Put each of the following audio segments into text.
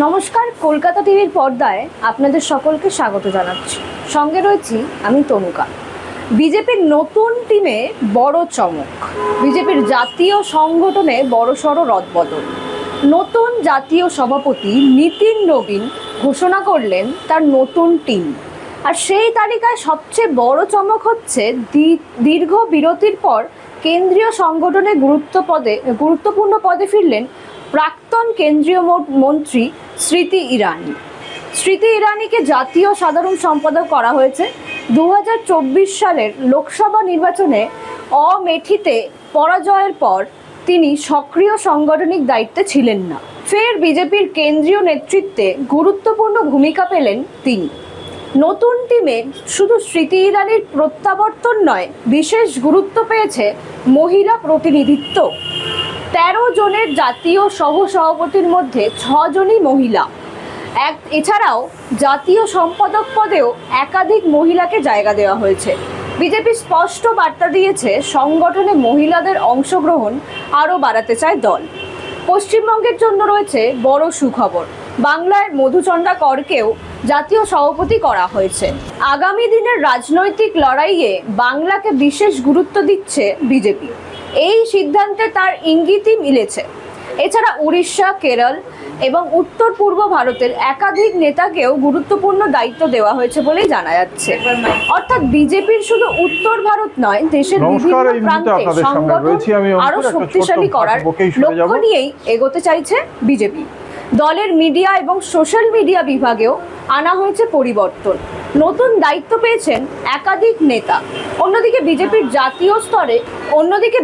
নমস্কার, কলকাতা টিভির পর্দায় আপনাদের সকলকে স্বাগত জানাচ্ছি। সঙ্গে রয়েছি আমি তনুকা। বিজেপির নতুন টিমে বড় চমক, বিজেপির জাতীয় সংগঠনে বড়সড় রদবদল। নতুন জাতীয় সভাপতি নীতিন নবীন ঘোষণা করলেন তার নতুন টিম, আর সেই তালিকায় সবচেয়ে বড় চমক হচ্ছে দীর্ঘ বিরতির পর কেন্দ্রীয় সংগঠনে গুরুত্বপূর্ণ পদে ফিরলেন প্রাক্তন কেন্দ্রীয় মন্ত্রী স্মৃতি ইরানি। স্মৃতি ইরানিকে জাতীয় সাধারণ সম্পাদক করা হয়েছে। 2024 সালের লোকসভা নির্বাচনে অমেঠিতে পরাজয়ের পর তিনি সক্রিয় সাংগঠনিক দায়িত্বে ছিলেন না। ফের বিজেপির কেন্দ্রীয় নেতৃত্বে গুরুত্বপূর্ণ ভূমিকা পেলেন তিনি। নতুন টিমে শুধু স্মৃতি ইরানির প্রত্যাবর্তন নয়, বিশেষ গুরুত্ব পেয়েছে মহিলা প্রতিনিধিত্ব। 13 জনের জাতীয় সহসভাপতির মধ্যে 6 জনই মহিলা। এছাড়াও জাতীয় সম্পাদক পদেও একাধিক মহিলাকে জায়গা দেওয়া হয়েছে। বিজেপি স্পষ্ট বার্তা দিয়েছে, সংগঠনে মহিলাদের অংশগ্রহণ আরও বাড়াতে চায় দল। পশ্চিমবঙ্গের জন্য রয়েছে বড় সুখবর, বাংলায় মধুচন্দ্রা করকেও জাতীয় সভাপতি করা হয়েছে। আগামী দিনের রাজনৈতিক লড়াইয়ে বাংলাকে বিশেষ গুরুত্ব দিচ্ছে বিজেপি। এই সিদ্ধান্তে তার ইঙ্গিতই মিলেছে। এছাড়া উড়িষ্যা, কেরল এবং উত্তর পূর্ব ভারতের একাধিক নেতাকেও গুরুত্বপূর্ণ দায়িত্ব দেওয়া হয়েছে বলেই জানা যাচ্ছে। অর্থাৎ বিজেপির শুধু উত্তর ভারত নয়, দেশের বিভিন্ন প্রান্তে সংগঠন আরো শক্তিশালী করার লক্ষ্য নিয়েই এগোতে চাইছে বিজেপি। দলের মিডিয়া এবং সোশ্যাল মিডিয়া বিভাগেও আনা হয়েছে পরিবর্তন। নতুন দায়িত্ব পেয়েছেন একাধিক নেতা। অন্যদিকে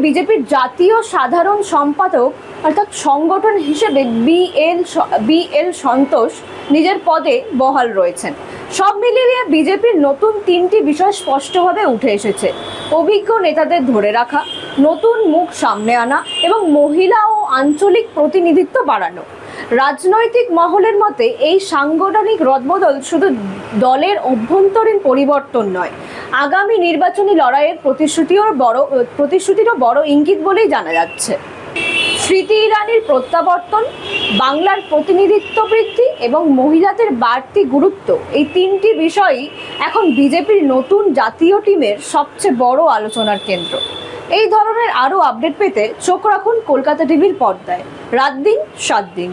বিজেপির জাতীয় সাধারণ সম্পাদক অর্থাৎ সংগঠন হিসেবে বিএল সন্তোষ নিজের পদে বহাল রয়েছেন। সব মিলিয়ে বিজেপির নতুন 3টি বিষয় স্পষ্টভাবে উঠে এসেছে: অভিজ্ঞ নেতাদের ধরে রাখা, নতুন মুখ সামনে আনা এবং মহিলা ও আঞ্চলিক প্রতিনিধিত্ব বাড়ানো। রাজনৈতিক মহলের মতে এই সাংগঠনিক রদবদল শুধু দলের অভ্যন্তরীণ পরিবর্তন নয়, আগামী নির্বাচনী লড়াইয়ের প্রতিশ্রুতিরও বড় ইঙ্গিত বলেই জানা যাচ্ছে। স্মৃতি ইরানির প্রত্যাবর্তন, বাংলার প্রতিনিধিত্ব বৃদ্ধি এবং মহিলাদের বাড়তি গুরুত্ব, এই 3টি বিষয়ই এখন বিজেপির নতুন জাতীয় টিমের সবচেয়ে বড় আলোচনার কেন্দ্র। এই ধরনের আরও আপডেট পেতে চোখ রাখুন কলকাতা টিভির পর্দায়, রাত দিন 7 দিন।